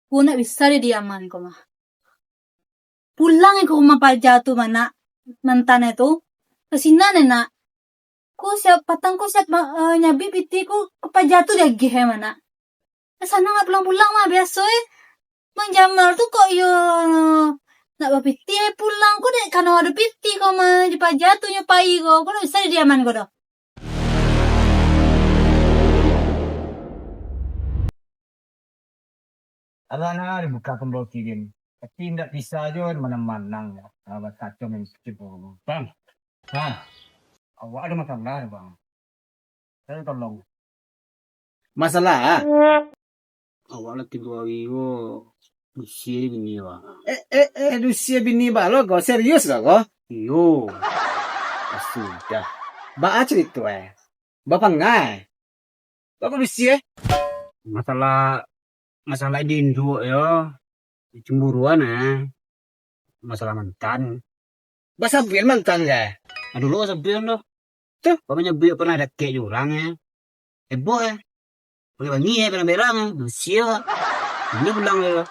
Ku nak bisa di diaman ko mah. Pulang ko mapajatu mana mantan itu. Kesinan nak. Ku siap patang ku siap nyabi piti ku kepajatu dia gihe mana. Sana nggak pulang-pulang mah biasa menjamar tuh kok yo nak bapiti pulang ku deh karena ada piti kok mah dipajatu nyopai ko. Ku nak bisa di diaman ko doh. Anak-anak dibuka kembali kirim. Tapi tidak bisa aja mana-manang ya. Sahabat kacau yang kecil. Bang, awak ada masalah bang. Saya tolong. Masalah? Awak lagi bawa wiwo. Usia bini bang. Usia bini bang lo kok serius gak kok? Yo. Sudah. Baca cerita Bapak ngai. Bapak usia? Masalah di Indo ya. Cemburuan masalah mantan. Bahasa biar mantan ya. Aduh lo sabian lo. Tuh, pokoknya biar pernah ada kayak jurang ya. Heboh ya. Pakai bangi ya, berang-berang. Usia. Ini pulang ya.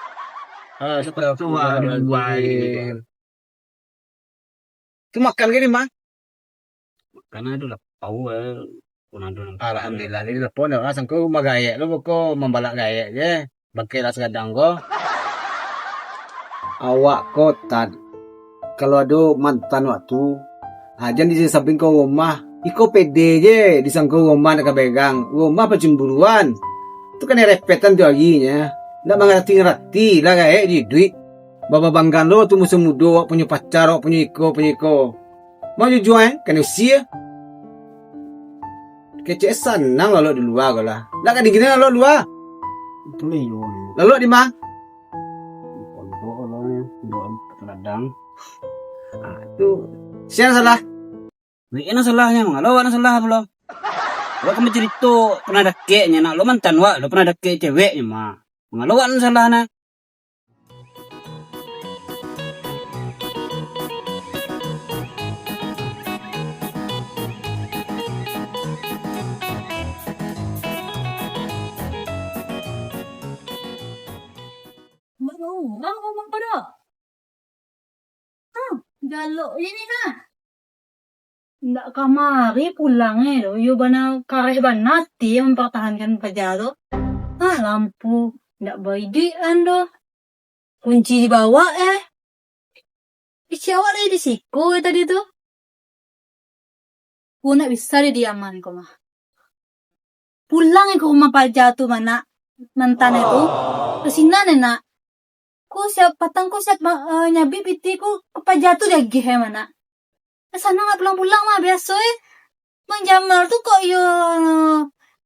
Seperti tua dibuain. Itu makan gini bang? Karena itu lah tahu Alhamdulillah ini telepon ya langsung ko magaya lo ko membalak gaya ya bangkai las gadang ko awak kotan kalau ada mantan waktu aja di samping ko rumah iko pede je di sangko rumah nak pegang rumah pecemburuan itu kan repetan tuh aginya ndak mengerti lah kayak di duit baba banggan lo tuh musuh muda punya pacar punya iko mau jual kan usia kece senang lalu di luar kau lah. Nak kan digini lalu luar. Itu leyo. Lalu di mana? Pondok lalu di ladang. Itu siapa salah? Ini salahnya mang. Lo ana salah belum? Lo kamu cerita pernah ada keknya nak lo mantan wa, lo pernah ada kek ceweknya mah. Mang lo ana salahna. Bang ngomong pada. Jaluk ini nah. Ndak kamari pulangnya lo. Yo bana kareh banati mempertahankan pajado. Lampu ndak baidian doh. Kunci dibawa Isi awak lagi di siku tadi tuh. Ku nak bisa di diaman ko mah. Pulang ko mapajatu mana mantan itu. Kesinan nak. Ku siap patang ku siap nyabi piti ku kepajatu dia gihe mana. Sana nggak pulang-pulang mah biasa menjamar tuh kok yo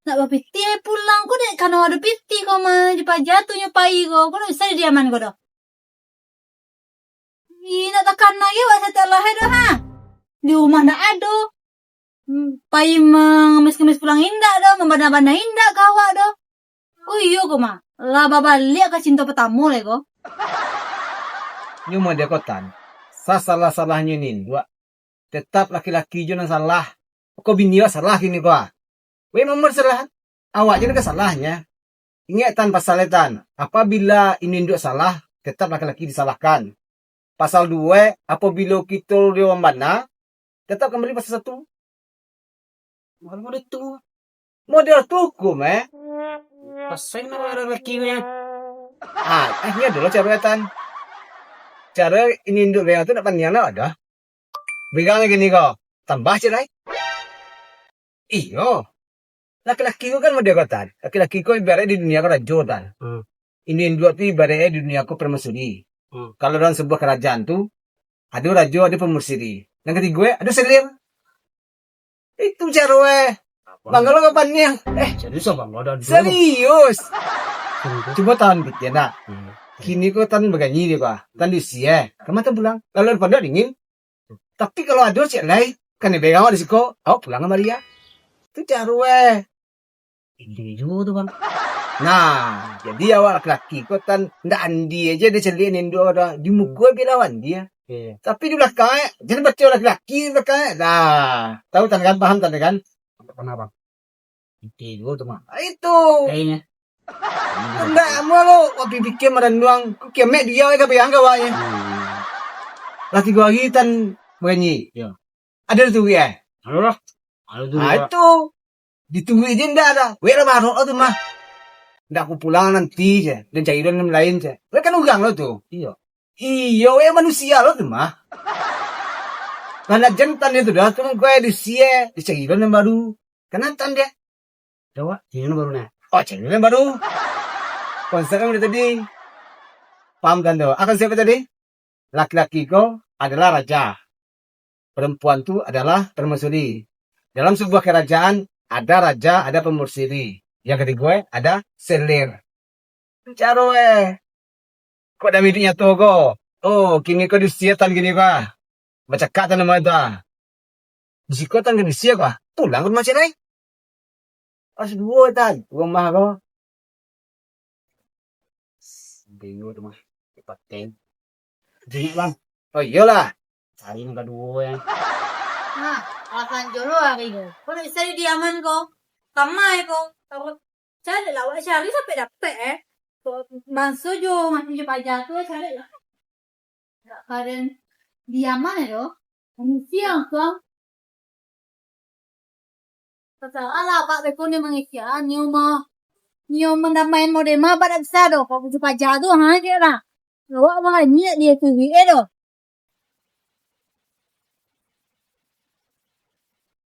nak bapiti pulang ku deh karena ada piti kok mah dipajatu nyopai ko. Ku nak bisa di diaman ko doh. Nak tekan lagi wah setelah itu di rumah nak ada. Pai mengemis-kemis pulang indah doh, membana-bana indah kawa doh. Oh iya ko mah. Lah babalik ke cinta petamu le ko. Nyuma dia kotan. Salah-salahnya nih dua. Tetap laki-laki jangan salah. Kok bini salah gini kok. Weh nomor salah. Awak jangan kesalahnya. Ingat tan pasal tan. Apabila ini dua salah, tetap laki-laki disalahkan. Pasal 2, apabila kita dia membana, tetap kembali pasal 1. Model itu. Model hukum pasal nama laki-lakinya. Ini adalah cara cara ini induk begang itu nak panjang ada. Begangnya gini kok. Tambah cerai. Iyo. Laki-laki itu kan model kotan. Laki-laki itu ibaratnya di dunia kau rajo tan. Ini induk itu ibaratnya di dunia kau permaisuri. Kalau dalam sebuah kerajaan tuh ada raja, ada permaisuri. Yang ketiga ada selir. Itu cara bang lo kapannya? Serius bang lo serius. Coba tahan gitu nak. Kini kok tan begini dia kok. Tan usia. Kemana pulang? Lalu pada dingin. Tapi kalau ada cek lain, kan begang di siko, pulang sama dia. Itu cara ini juga tuh bang. Nah, jadi awak laki-laki kok tan ndak andi aja dia celin indo ada di muka bilawan dia. Tapi di belakang jangan baca laki-laki di belakang. Nah, tahu tan kan paham tan kan? Kenapa? Itu tuh mah. Itu. Kayaknya. Enggak, kamu lo waktu bikin madan doang. Kok kemek dia ke bayang kawanya. Laki gua hitan bunyi. Ya. Ada tuh ya. Halo lah. Halo tuh. Nah itu ditunggu aja ndak ada. Wera baru tuh mah. Ndak aku pulang nanti aja dan cari yang lain aja. Wera kan ugang lo tuh. Iya. Iya, wera manusia lo tuh mah. Karena jantan itu dah tuh gue di cari yang baru. Kenatan dia. Coba, ini baru nih. Oh, cari yang baru. Konsepnya udah tadi. Paham kan tuh? Akan siapa tadi? Laki-laki kau adalah raja. Perempuan itu adalah permaisuri. Dalam sebuah kerajaan, ada raja, ada permaisuri. Yang ketiga gue, ada selir. Caro kok ada midnya tuh kok? Oh, kini kau disiatan gini kah? Baca kata nama itu. Disikotan gini siya kah? Tulang kan macam lain. Pas dua tan, uang mah kau. Bingung tuh mah. Paten. Jadi bang. Oh iyalah. Cari yang kedua ya. Nah, akan jolo hari ko. Kung isa di diaman ko, kamay ko. Tapos, cari lah, cari sampai dapet So, bangso jo, masih jo pajatu, cari lah. Karen, diaman itu, siang ko. Ala, pak beko ni mangisya, niyo mandamain mo de mabadag sado, kung jo pajatu, ha, kira. Gawa mga niya dia tuwi, edo.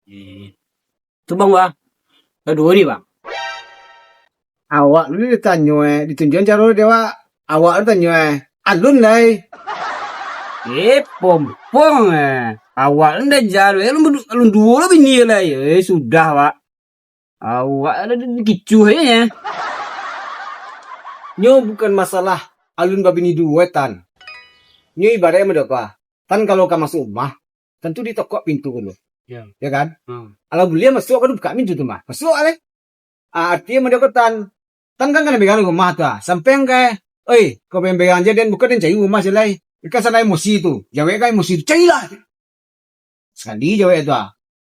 Itu bang, Bang. Kedua nih, Bang. Awak lu ditanya ditunjukin cara dewa. Awak lu tanya alun lah. Pompong Awak anda jalan, lu dua lebih nilai. Sudah, Pak. Awak ada kicu aja. Nyo bukan masalah alun babi ni duetan. Nyo ibaratnya mendokwa. Tan kalau kau masuk rumah, tentu ditokok pintu dulu. Ya kan? Kalau beliau masuk kan buka pintu tuh mah. Masuk ale. Artinya mendekotan. Tan kan pegang rumah tuh. Sampai kayak, kau pegang aja dan bukan dan cari rumah selai. Ikan sana emosi itu. Jawa kan emosi itu. Carilah. Sekali Jawa itu.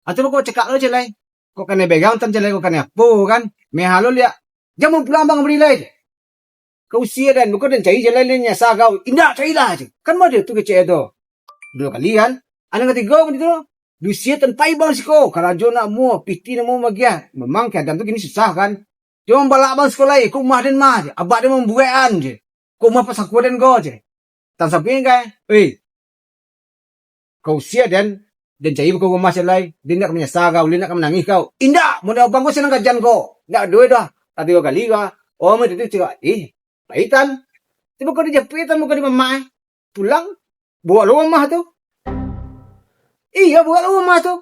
Atau kau cekak lo selai. Kau kena pegang tan selai kau kena apa kan? Mehalo liat. Jangan pulang bang beri lain. Kau usia dan bukan dan cari selai lainnya sah kau. Indah carilah aja. Kan mau dia tuh kecil itu. Dua kali kan. Anak ketiga begitu. Dusia tanpai bang siko. Karajo nak mau. Piti nak mau magia. Memang keadaan tu gini susah kan. Cuma balak bang sekolah ye. Kau mah dan mah je. Abak dia membuat je. Kau mah pas aku dan kau je. Tak sampai kan. Kau usia dan cari kau rumah selai. Dia nak menyesal kau. Dia nak menangis kau. Indah. Mudah bang kau senang kajian kau. Tak duit dah. Tak 3 kali kau. Oh mereka tu cakap. Paitan. Tiba kau dia japitan. Muka dia memang. Pulang. Bawa lu rumah tu. Iya buat rumah tu.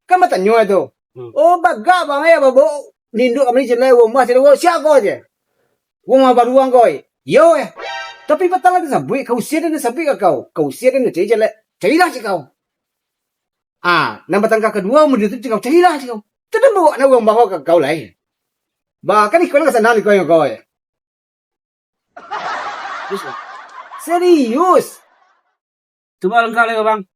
Kan bertanya tu. Oh baga bang ya bawa ninduk kami celai rumah celai siapa aja. Rumah baru orang kau. Yo Tapi betul lagi sampai kau usia dan sampai kau. Kau usia dan cari celai. Carilah si kau. Nombor tangga kedua murid tu kau carilah si kau. Tidak bawa nak bawa ke kau lain. Bahkan ikut ke sana kau yang kau. Serius. Coba lengkali Bang.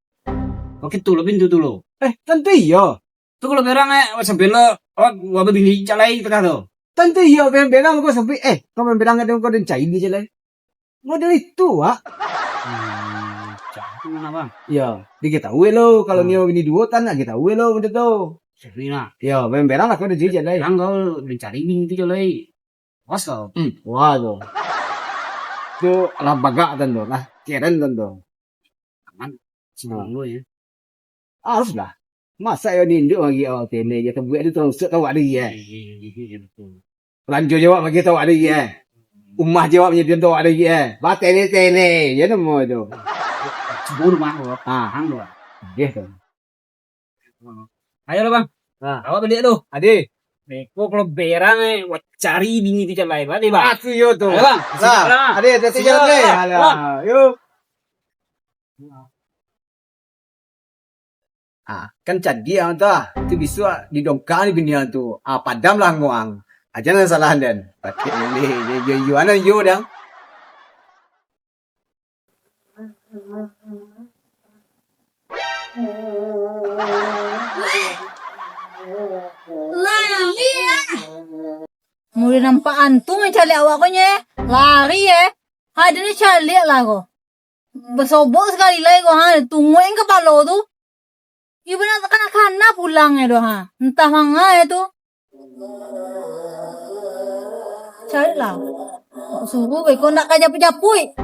Oke tuh lebih itu dulu. Tentu iya. Tuh kalau berang sampai lo, wabah bini calai kita tuh. Tentu iya, berang kau sampai, kau berang ada kau dan cair di jalan. Model itu, Cak, mana Bang? Ya, kita tahu lo kalau nio bini dua tan, kita tahu lo betul tu. Sebenarnya. Ya, berang lah kau ada jalan. Berang kau mencari bini itu calai. Was kau. Wah tu. Tu alah bagak tan tu, lah keren tan tu. Aman. Semua lo ya. Haruslah. Masa yang ninduk lagi tene je terbuat itu tahu ada ya. Lanjut jawab bagi tahu ada ya. Umah jawabnya dia tahu ada ya. Ba tene ya nama itu. Sebelum rumah lo. Hang lo. Dia tu. Ayo lo Bang. Awak balik tu. Ade. Beko kalau berang cari bini itu calai balik Bang. Aku yo tu. Ayo Bang. Ade, dah jalan ni. Alah. Yuk. Kan jadi yang tu tu bisa didongkang di binian tu. Padam lah ngoang. Jangan salah dan. Pakai ini you ana you dah. Mulai nampak antum yang cari awak ko nye. Lari Ada ni cari lah ko. Bersobok sekali lah ko tunggu yang kepala tu. Ibu nak kanak-kanak pulang tu Entah mana tu. Cari lah. Suruh ko nak kajap-japui.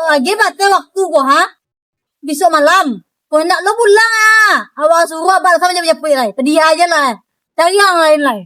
Lagi batal waktu ko Besok malam. Kau nak lo pulang Awak suruh abang sama jap-japui lah. Tadi aja lah. Cari yang lain lah.